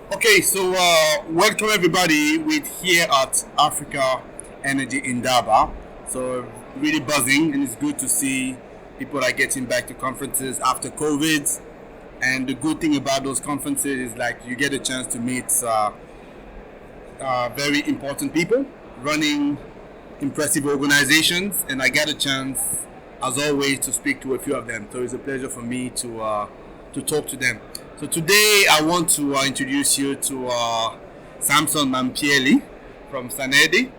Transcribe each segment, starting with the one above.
Okay, so welcome everybody. We're here at Africa Energy in Daba. So really buzzing, and it's good to see people are getting back to conferences after COVID. And the good thing about those conferences is like you get a chance to meet very important people running impressive organizations, and I get a chance, as always, to speak to a few of them. So it's a pleasure for me to talk to them. So today I want to introduce you to Sampson Mamphweli from Sanedi,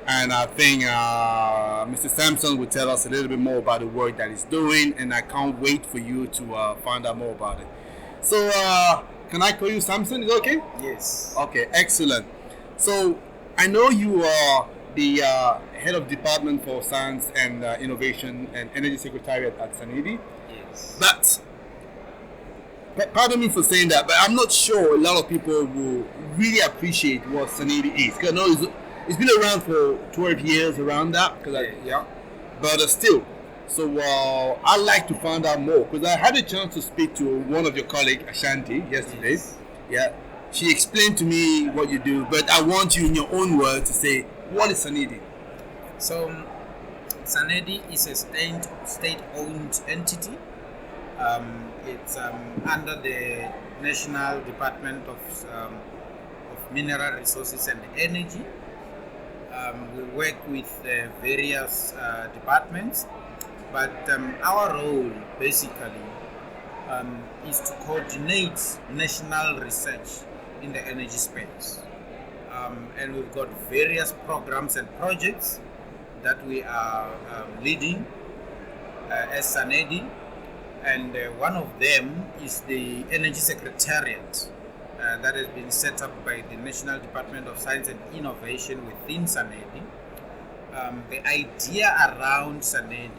and I think Mr. Sampson will tell us a little bit more about the work that he's doing, and I can't wait for you to find out more about it. So can I call you Sampson? Is it okay? Yes. Okay, excellent. So I know you are the head of department for science and innovation and energy secretariat at Sanedi. Yes. But pardon me for saying that, but I'm not sure a lot of people will really appreciate what Sanedi is. Because I know it's been around for 12 years around that. But still. So I'd like to find out more because I had a chance to speak to one of your colleagues, Ashanti, yesterday. Yes. Yeah. She explained to me what you do, but I want you in your own words to say, what is Sanedi? So, Sanedi is a state-owned entity. It's under the National Department of Mineral Resources and Energy. We work with various departments, but our role basically is to coordinate national research in the energy space. And we've got various programs and projects that we are leading as Sanedi, and one of them is the Energy Secretariat that has been set up by the National Department of Science and Innovation within Sanedi. The idea around Sanedi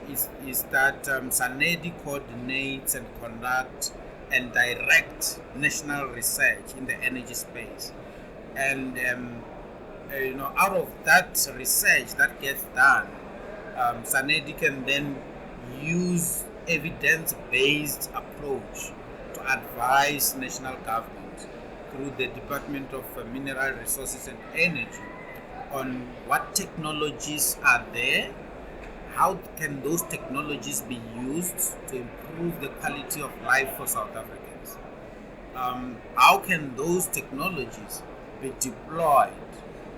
is that Sanedi coordinates and conducts and direct national research in the energy space, and out of that research that gets done, Sanedi can then use evidence-based approach to advise national government through the Department of Mineral Resources and Energy on what technologies are there, how can those technologies be used to improve the quality of life for South Africans? How can those technologies be deployed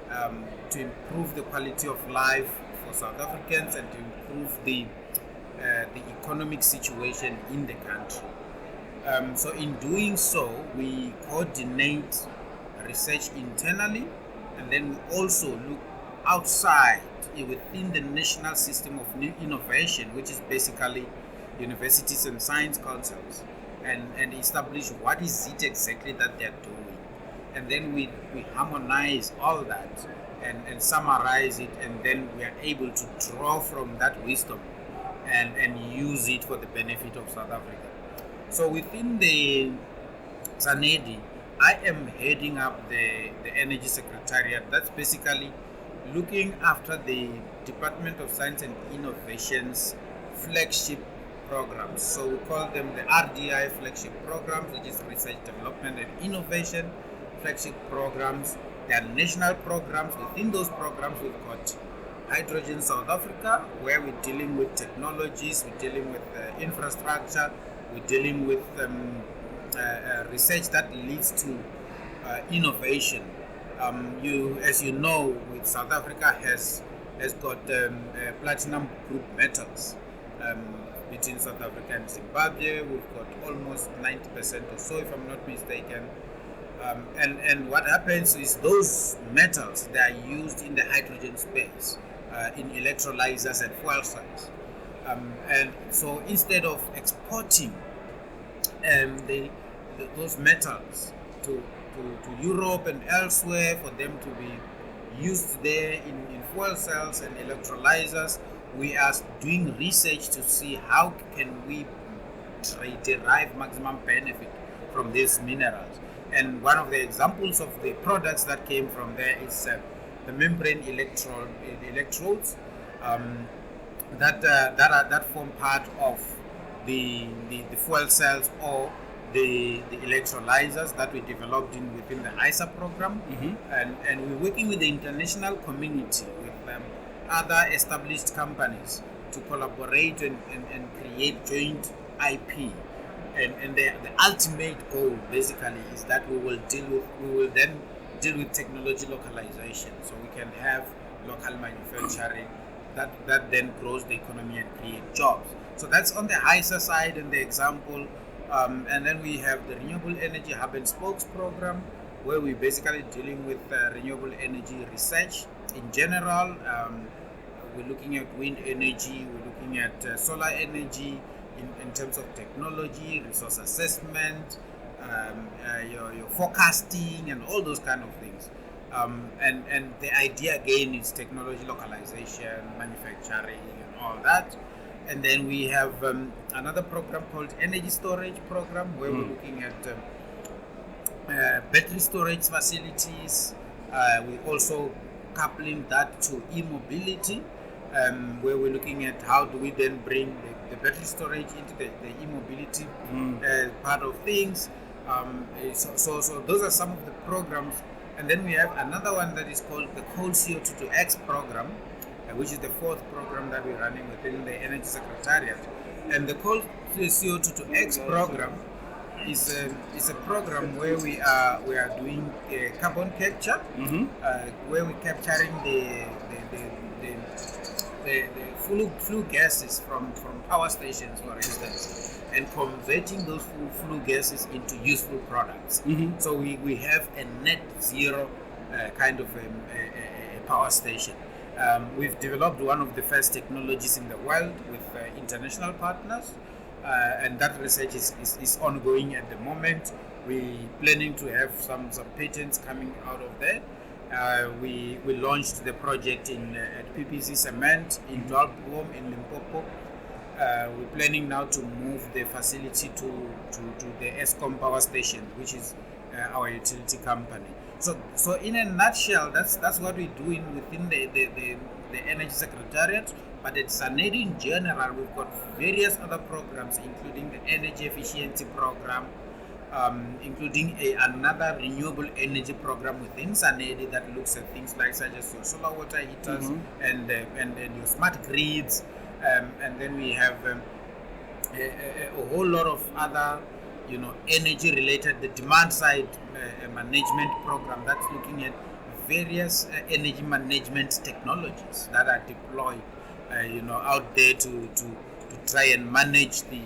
to improve the quality of life for South Africans and to improve the economic situation in the country? So in doing so, we coordinate research internally, and then we also look outside within the national system of new innovation, which is basically universities and science councils, and establish what is it exactly that they're doing. And then we harmonize all that and summarize it, and then we are able to draw from that wisdom and use it for the benefit of South Africa. So within the Sanedi, I am heading up the Energy Secretariat. That's basically looking after the Department of Science and Innovation's flagship programs. So we call them the RDI flagship programs, which is Research, Development and Innovation flagship programs. They are national programs. Within those programs, we've got Hydrogen South Africa, where we're dealing with technologies, we're dealing with infrastructure, we're dealing with research that leads to innovation. As you know, with South Africa has got platinum group metals. Between South Africa and Zimbabwe, we've got almost 90% or so, if I'm not mistaken. And what happens is those metals, they are used in the hydrogen space, in electrolyzers and fuel cells. And so instead of exporting those metals to Europe and elsewhere for them to be used there in fuel cells and electrolyzers, we are doing research to see how can we derive maximum benefit from these minerals. And one of the examples of the products that came from there is the membrane electrodes that form part of the fuel cells or the electrolyzers that we developed within the ISA program, and we're working with the international community, with other established companies to collaborate and create joint IP. And the ultimate goal basically is that we will then deal with technology localization, so we can have local manufacturing that then grows the economy and create jobs. So that's on the ISA side and the example. And then we have the Renewable Energy Hub and Spokes program, where we're basically dealing with renewable energy research in general. We're looking at wind energy, we're looking at solar energy in terms of technology, resource assessment, your forecasting, and all those kind of things. And the idea again is technology localization, manufacturing, and all that. And then we have another program called Energy Storage Program, where we're looking at battery storage facilities. We're also coupling that to e-mobility, where we're looking at how do we then bring the battery storage into the e-mobility part of things. So those are some of the programs. And then we have another one that is called the Coal CO2 to X program, which is the fourth program that we're running within the Energy Secretariat. And the Coal CO2 to X program is a program where we are doing carbon capture, where we're capturing the flue gases from power stations, for instance, and converting those flue gases into useful products. So we have a net zero kind of a power station. We've developed one of the first technologies in the world with international partners, and that research is ongoing at the moment. We're planning to have some patents coming out of there. We launched the project at PPC Cement in Dwalboom in Limpopo. We're planning now to move the facility to the Eskom power station, which is our utility company. So in a nutshell, that's what we're doing within the Energy Secretariat. But at Sanedi in general, we've got various other programs, including the Energy Efficiency Program, including another renewable energy program within Sanedi that looks at things like such as your solar water heaters and your smart grids. And then we have a whole lot of other, energy related, the demand side management program that's looking at various energy management technologies that are deployed, out there to try and manage the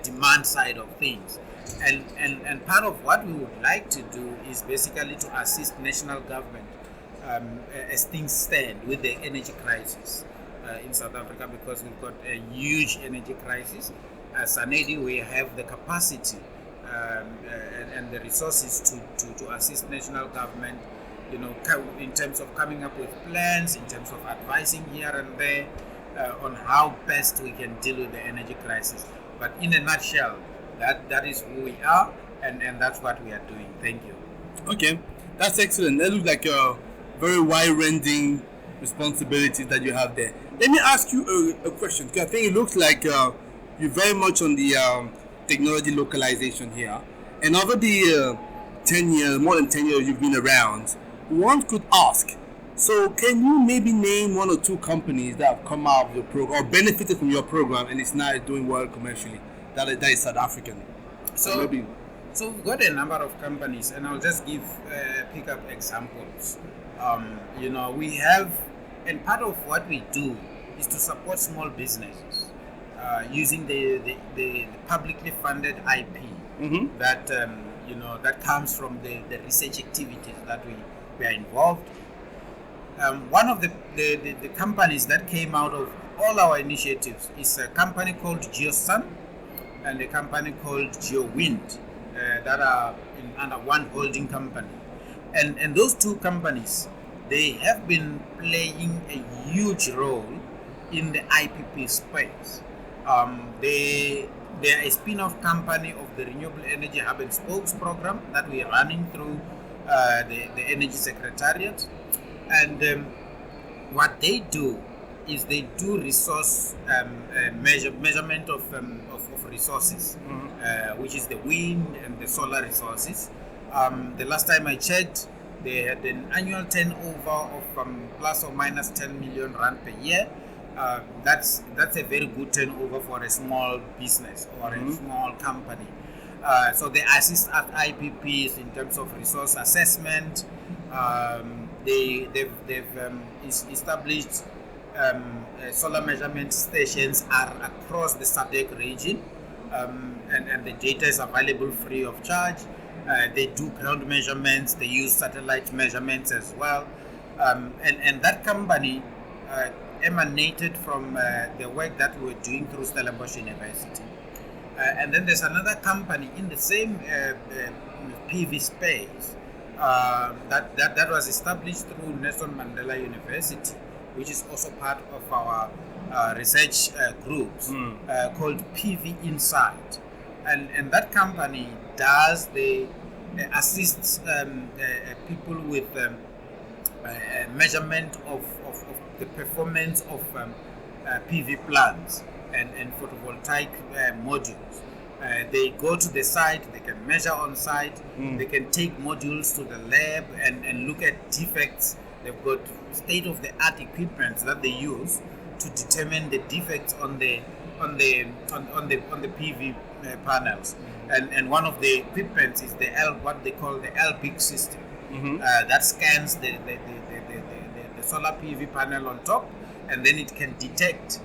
demand side of things. And part of what we would like to do is basically to assist national government as things stand with the energy crisis in South Africa, because we've got a huge energy crisis. As Sanedi, we have the capacity and the resources to assist national government, in terms of coming up with plans, in terms of advising here and there on how best we can deal with the energy crisis. But in a nutshell, that is who we are, and that's what we are doing. Thank you. Okay, that's excellent. That looks like a very wide-ranging responsibilities that you have there. Let me ask you a question, because I think it looks like you're very much on the technology localization here. And over the 10 years, more than 10 years you've been around, one could ask, so can you maybe name one or two companies that have come out of your program or benefited from your program and it's now doing well commercially, that is South African? So we've got a number of companies, and I'll just pick up examples. We have, and part of what we do is to support small businesses using the publicly funded IP that that comes from the research activities that we are involved. One of the companies that came out of all our initiatives is a company called GeoSun and a company called GeoWind that are under one holding company. And those two companies, they have been playing a huge role in the IPP space. They are a spin-off company of the Renewable Energy Hub and Spokes program that we are running through the Energy Secretariat. And what they do is they do resource measurement of resources, which is the wind and the solar resources. The last time I checked, they had an annual turnover of plus or minus 10 million rand per year. That's a very good turnover for a small business or a small company. So they assist at IPPs in terms of resource assessment. They've established solar measurement stations are across the SADC region, and the data is available free of charge. They do ground measurements. They use satellite measurements as well, and that company emanated from the work that we were doing through Stellenbosch University. And then there's another company in the same PV space that was established through Nelson Mandela University, which is also part of our research groups called PV Insight. And that company assists people with measurement of the performance of PV plants and photovoltaic modules. They go to the site, they can measure on site, they can take modules to the lab and look at defects. They've got state-of-the-art equipment that they use to determine the defects on the PV panels. And one of the equipments is what they call the LBIC system that scans the solar PV panel on top, and then it can detect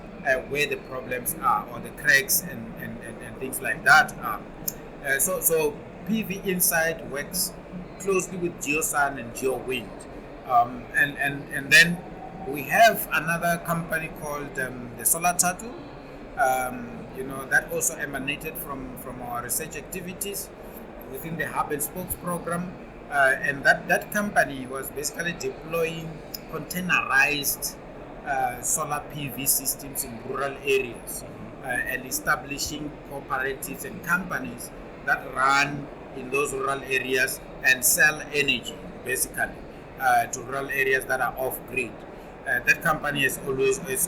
where the problems are, or the cracks and things like that are. So PV Insight works closely with GeoSun and GeoWind. And then we have another company called the Solar Turtle, that also emanated from our research activities within the Hub and Spokes program. And that company was basically deploying containerized solar PV systems in rural areas and establishing cooperatives and companies that run in those rural areas and sell energy, basically, to rural areas that are off-grid. That company has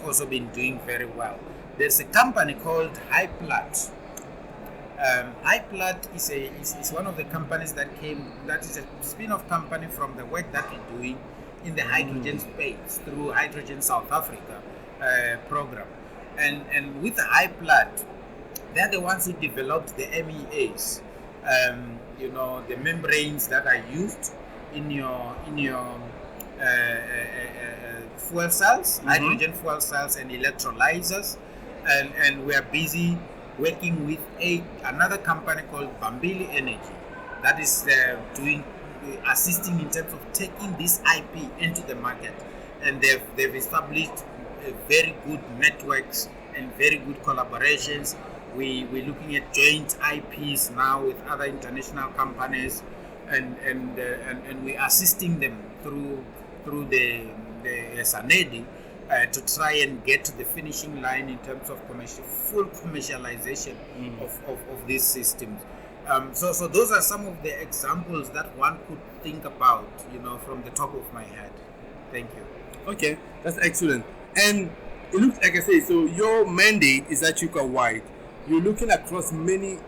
also been doing very well. There's a company called HiPlat. HiPlat is one of the companies that is a spin-off company from the work that we're doing in the hydrogen space through Hydrogen South Africa program. And with HiPlat, they're the ones who developed the MEAs, the membranes that are used in your fuel cells, hydrogen fuel cells and electrolyzers. And we are busy working with another company called Bambili Energy that is assisting in terms of taking this IP into the market, and they've established very good networks and very good collaborations. We're looking at joint IPs now with other international companies, and we're assisting them through the Sanedi to try and get to the finishing line in terms of full commercialization of these systems. So those are some of the examples that one could think about, from the top of my head. Thank you. Okay, that's excellent. And it looks like I say, so your mandate is Africa wide. You're looking across many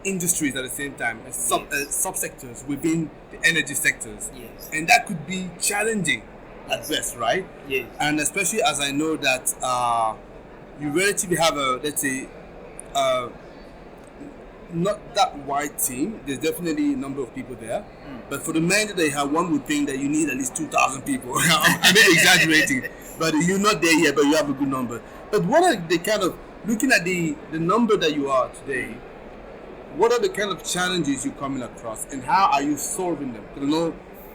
industries at the same time, subsectors within the energy sectors. Yes. And that could be challenging at best, right? Yes. And especially as I know that you relatively have not that wide team. There's definitely a number of people there, but for the mandate that you have, one would think that you need at least 2,000 people. I'm maybe exaggerating, but you're not there yet, but you have a good number. But what are the kind of, looking at the number that you are today, what are the kind of challenges you're coming across, and how are you solving them? Because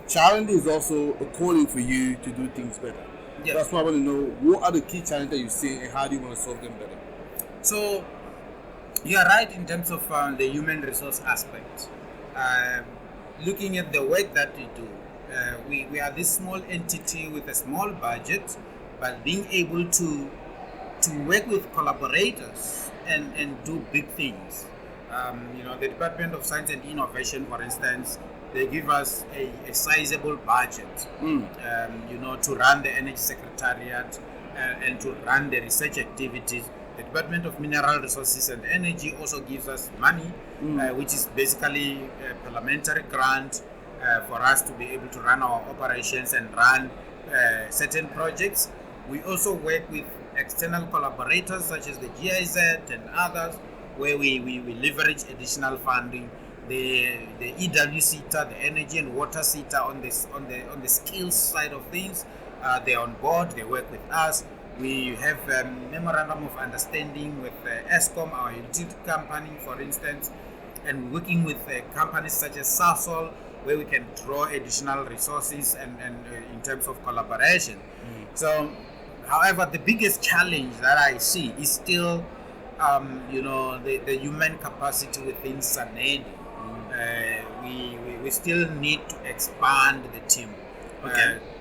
challenge is also a calling for you to do things better. Yes. That's why I want to know, what are the key challenges that you see, and how do you want to solve them better? So, you are right in terms of the human resource aspect. Looking at the work that we do, we are this small entity with a small budget, but being able to work with collaborators and do big things. The Department of Science and Innovation, for instance, they give us a sizable budget, to run the Energy Secretariat and to run the research activities. The Department of Mineral Resources and Energy also gives us money, which is basically a parliamentary grant for us to be able to run our operations and run certain projects. We also work with external collaborators such as the GIZ and others, where we leverage additional funding. The EW SETA, the Energy and Water SETA on the skills side of things, they're on board. They work with us. We have a memorandum of understanding with ESCOM, our utility company, for instance, and working with companies such as Sasol, where we can draw additional resources and in terms of collaboration. So, however, the biggest challenge that I see is still, the human capacity within Sanedi. We still need to expand the team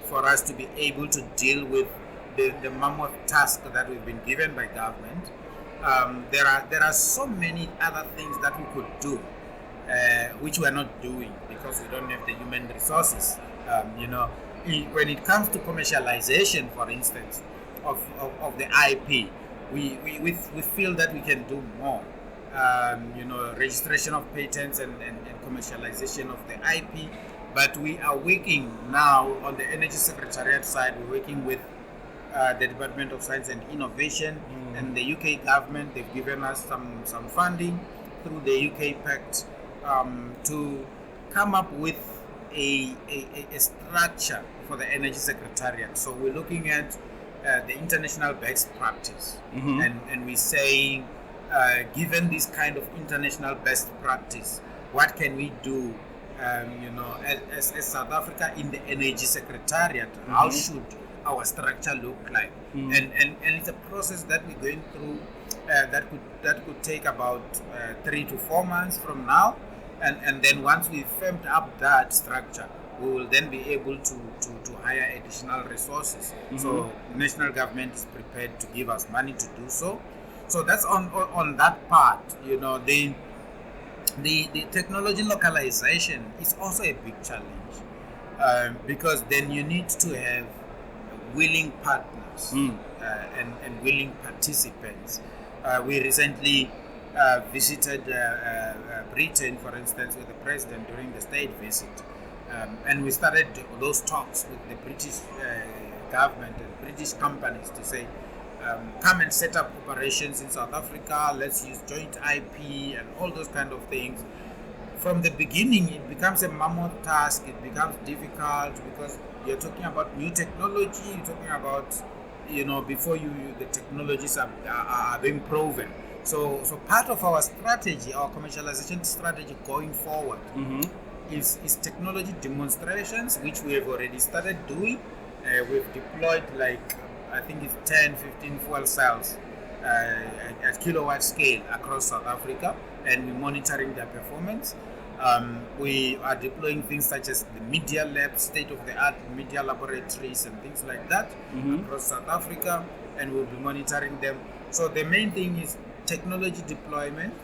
for us to be able to deal with the mammoth task that we've been given by government. There are so many other things that we could do, which we are not doing because we don't have the human resources. When it comes to commercialization, for instance, of the IP, we feel that we can do more. Registration of patents and commercialization of the IP, but we are working now on the Energy Secretariat side. We're working with the Department of Science and Innovation and the UK government. They've given us some funding through the UK Pact to come up with a structure for the Energy Secretariat. So we're looking at the international best practice, and we're saying, given this kind of international best practice, what can we do, as South Africa in the Energy Secretariat? How should our structure look like? And it's a process that we're going through that could take about 3 to 4 months from now, and then once we've firmed up that structure, we will then be able to hire additional resources. So national government is prepared to give us money to do so. So that's on that part. The technology localization is also a big challenge, because then you need to have willing partners and willing participants. We recently visited Britain, for instance, with the president during the state visit, and we started those talks with the British government and British companies to say, come and set up operations in South Africa, let's use joint IP and all those kind of things. From the beginning, it becomes a mammoth task, it becomes difficult because you're talking about new technology, you're talking about, before the technologies are being proven. So part of our strategy, our commercialization strategy going forward is technology demonstrations, which we have already started doing. We've deployed I think it's 10, 15 fuel cells at kilowatt scale across South Africa, and we're monitoring their performance. We are deploying things such as the media lab, state-of-the-art media laboratories and things like that across South Africa, and we'll be monitoring them. So the main thing is technology deployment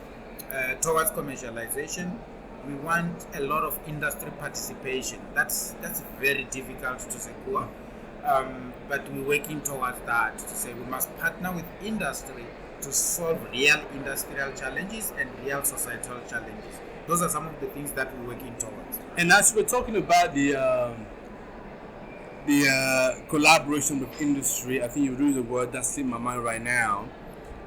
towards commercialization. We want a lot of industry participation. That's very difficult to secure. But we're working towards that, to say we must partner with industry to solve real industrial challenges and real societal challenges. Those are some of the things that we're working towards. And as we're talking about the collaboration with industry, I think you use the word that's in my mind right now.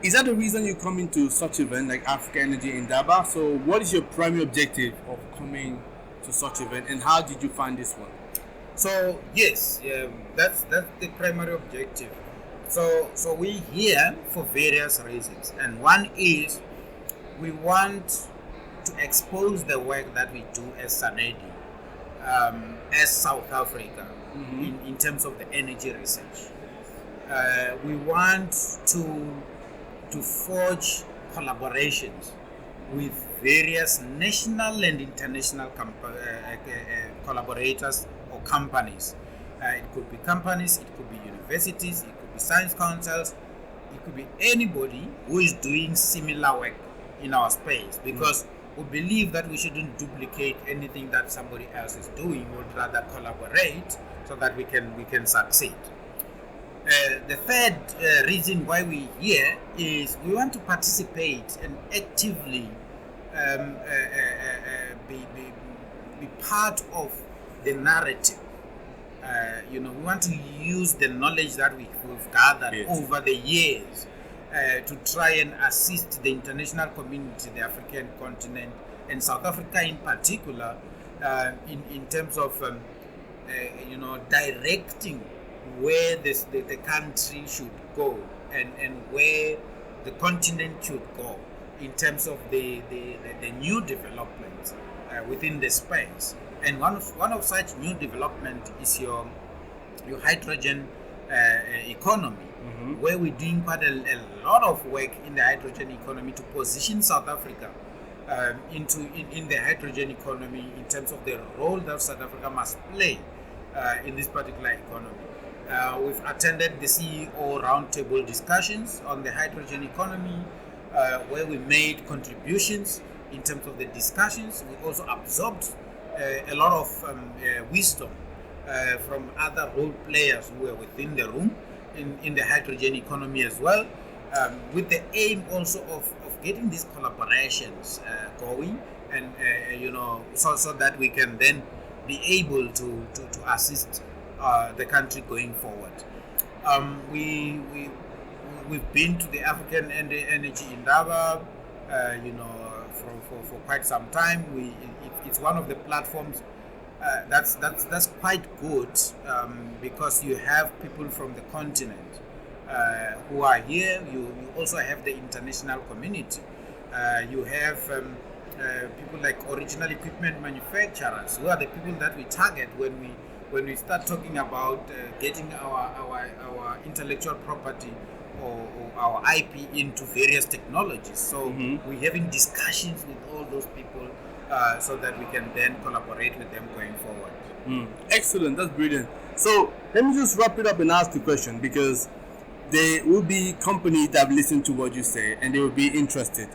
Is that the reason you come into such event like Africa Energy in Daba? So what is your primary objective of coming to such event, and how did you find this one? So yes, that's the primary objective. So we're here for various reasons, and one is we want to expose the work that we do as Sanedi, as South Africa, in terms of the energy research. We want to forge collaborations with various national and international collaborators or companies. It could be companies, it could be universities, it could be science councils, it could be anybody who is doing similar work in our space, because we believe that we shouldn't duplicate anything that somebody else is doing. We'd rather collaborate so that we can succeed. The third reason why we're here is we want to participate and actively be part of the narrative. We want to use the knowledge that we've gathered over the years to try and assist the international community, the African continent, and South Africa in particular, in terms of directing where the country should go and where the continent should go in terms of the new developments within the space. And one of such new development is your hydrogen economy, where we're doing quite a lot of work in the hydrogen economy to position South Africa in the hydrogen economy in terms of the role that South Africa must play in this particular economy. We've attended the CEO roundtable discussions on the hydrogen economy, where we made contributions in terms of the discussions. We also absorbed a lot of wisdom from other role players who were within the room in the hydrogen economy as well, with the aim also of getting these collaborations going, and so that we can then be able to assist the country going forward. We've been to the African Energy Indaba, for quite some time. It's one of the platforms that's quite good, because you have people from the continent who are here. You also have the international community. You have people like original equipment manufacturers, who are the people that we target when we start talking about getting our intellectual property or our IP into various technologies. So we're having discussions with all those people so that we can then collaborate with them going forward. Excellent, that's brilliant. So let me just wrap it up and ask the question, because there will be companies that listen to what you say and they will be interested,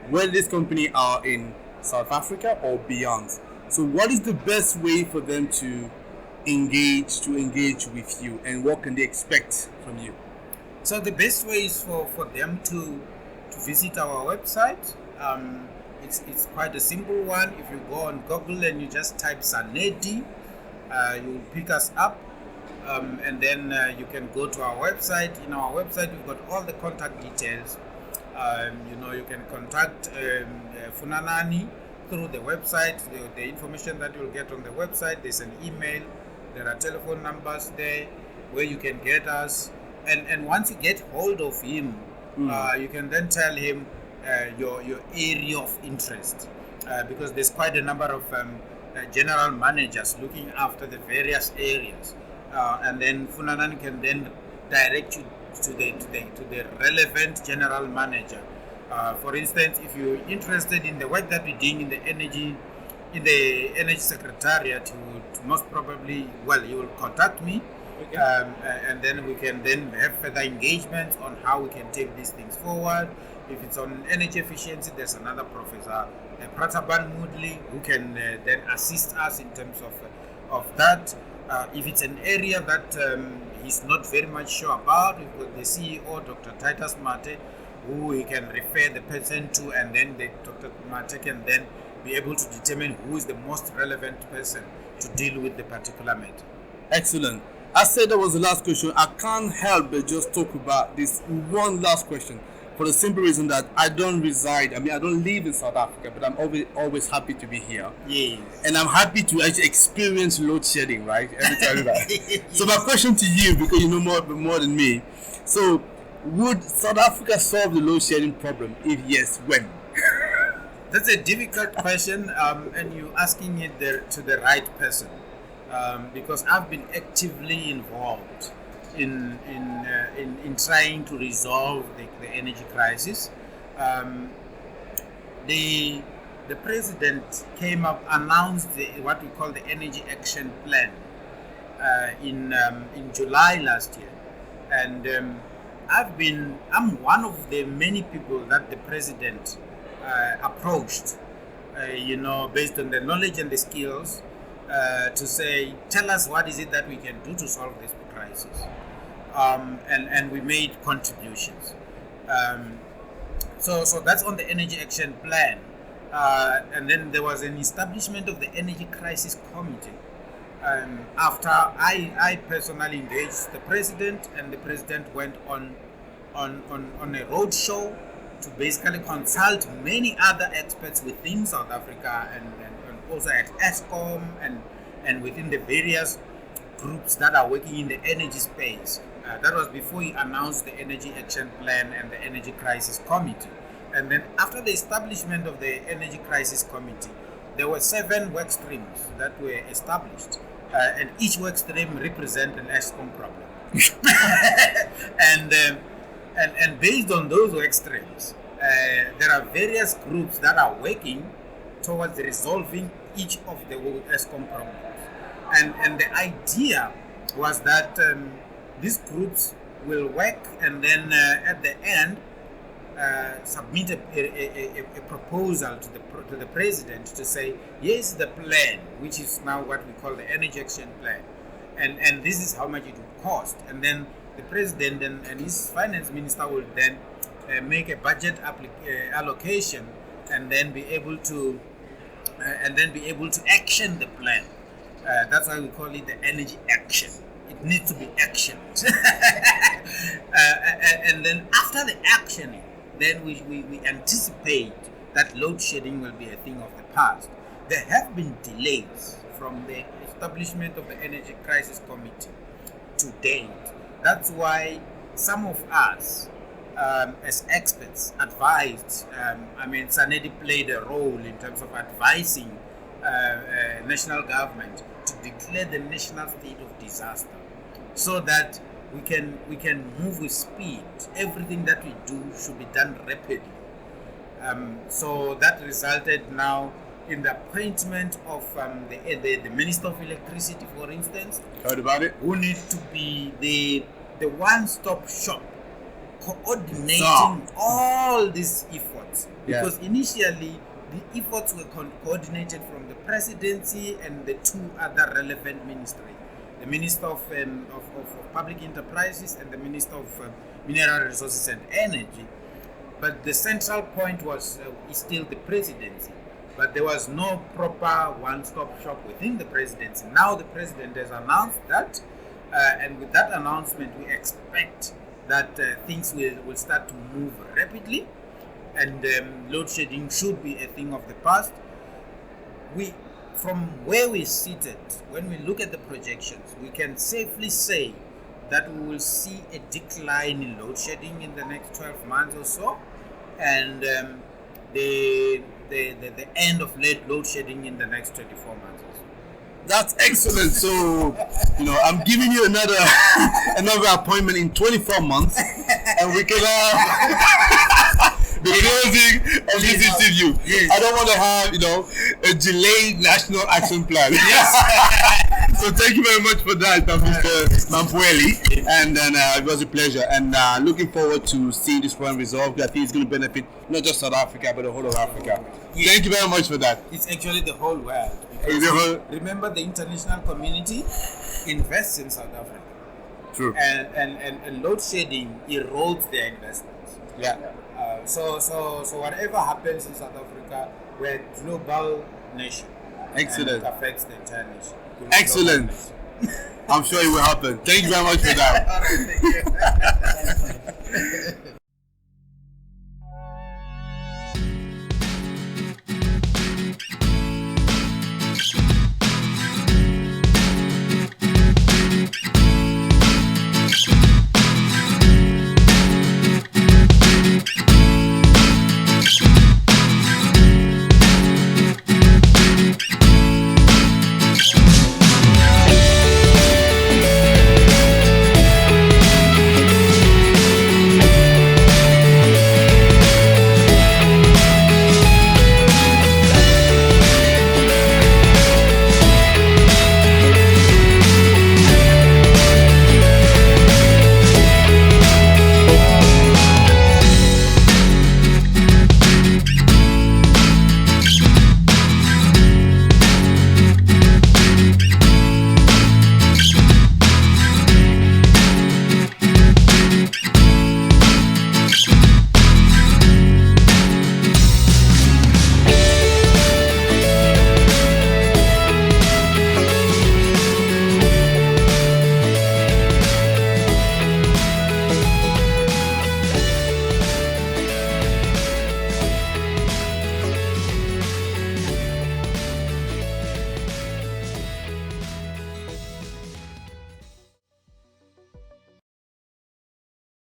whether this company are in South Africa or beyond. So what is the best way for them to engage with you, and what can they expect from you? So the best way is for them to visit our website. It's quite a simple one. If you go on Google and you just type Sanedi, you will pick us up, and then you can go to our website. In our website, we've got all the contact details. You can contact Funanani through the website. The information that you'll get on the website, there's an email, there are telephone numbers there where you can get us. And once you get hold of him, you can then tell him your area of interest, because there's quite a number of general managers looking after the various areas, and then Funanan can then direct you to the relevant general manager. For instance, if you're interested in the work that we're doing in the energy Secretariat, you would most probably, you will contact me. Okay. And then we can then have further engagement on how we can take these things forward. If it's on energy efficiency, there's another professor, Prataban Moodley, who can then assist us in terms of that. If it's an area that he's not very much sure about, we've got the CEO, Dr. Titus Mate, who we can refer the person to, and then Dr. Mate can then be able to determine who is the most relevant person to deal with the particular matter. Excellent. I said that was the last question. I can't help but just talk about this one last question, for the simple reason that I don't live in South Africa, but I'm always happy to be here. Yes. And I'm happy to actually experience load shedding, right? Every time. Yes. So my question to you, because you know more than me, so would South Africa solve the load shedding problem? If yes, when? That's a difficult question, and you're asking it to the right person. Because I've been actively involved in trying to resolve the energy crisis. The president came up, announced what we call the Energy Action Plan in July last year, and I'm one of the many people that the president approached based on the knowledge and the skills, to say, tell us what is it that we can do to solve this crisis. And we made contributions. So that's on the Energy Action Plan. And then there was an establishment of the Energy Crisis Committee. After I personally engaged the president, and the president went on a road show to basically consult many other experts within South Africa and also at ESCOM and within the various groups that are working in the energy space. That was before he announced the Energy Action Plan and the Energy Crisis Committee. And then after the establishment of the Energy Crisis Committee, there were 7 work streams that were established. And each work stream represents an ESCOM problem. And based on those work streams, there are various groups that are working towards resolving each of the ESCOM problems. And the idea was that these groups will work, and then at the end submit a proposal to the president to say, here's the plan, which is now what we call the Energy Action Plan, and this is how much it would cost. And then the president and his finance minister will then make a budget allocation, and then be able to action the plan. That's why we call it the energy action. It needs to be actioned. And then after the actioning, then we anticipate that load shedding will be a thing of the past. There have been delays from the establishment of the Energy Crisis Committee to date. That's why some of us, as experts, advised, Sanedi played a role in terms of advising national government to declare the national state of disaster, so that we can move with speed. Everything that we do should be done rapidly. So that resulted now in the appointment of the Minister of Electricity, for instance. Heard about it? Who needs to be the one-stop shop, coordinating all these efforts. Because initially, the efforts were coordinated from the presidency and the 2 other relevant ministries, the Minister of Public Enterprises and the Minister of Mineral Resources and Energy. But the central point was is still the presidency. But there was no proper one-stop shop within the presidency. Now the president has announced that, and with that announcement, we expect that things will start to move rapidly, and load shedding should be a thing of the past. From where we seated, when we look at the projections, we can safely say that we will see a decline in load shedding in the next 12 months or so, and the end of load shedding in the next 24 months or so. That's excellent. So, I'm giving you another appointment in 24 months, and we can the closing of this interview. Yes. I don't want to have, a delayed national action plan. Yes. So thank you very much for that, Mr. Mamphweli. And then it was a pleasure. And looking forward to seeing this one resolved. I think it's going to benefit not just South Africa, but the whole of Africa. Yes. Thank you very much for that. It's actually the whole world. Because remember, the international community invests in South Africa. True. And load shedding erodes their investments. Yeah. So whatever happens in South Africa, we're a global nation. Excellent. And it affects the entire nation. Excellent. I'm sure it will happen. Thank you very much for that. All right, thank you.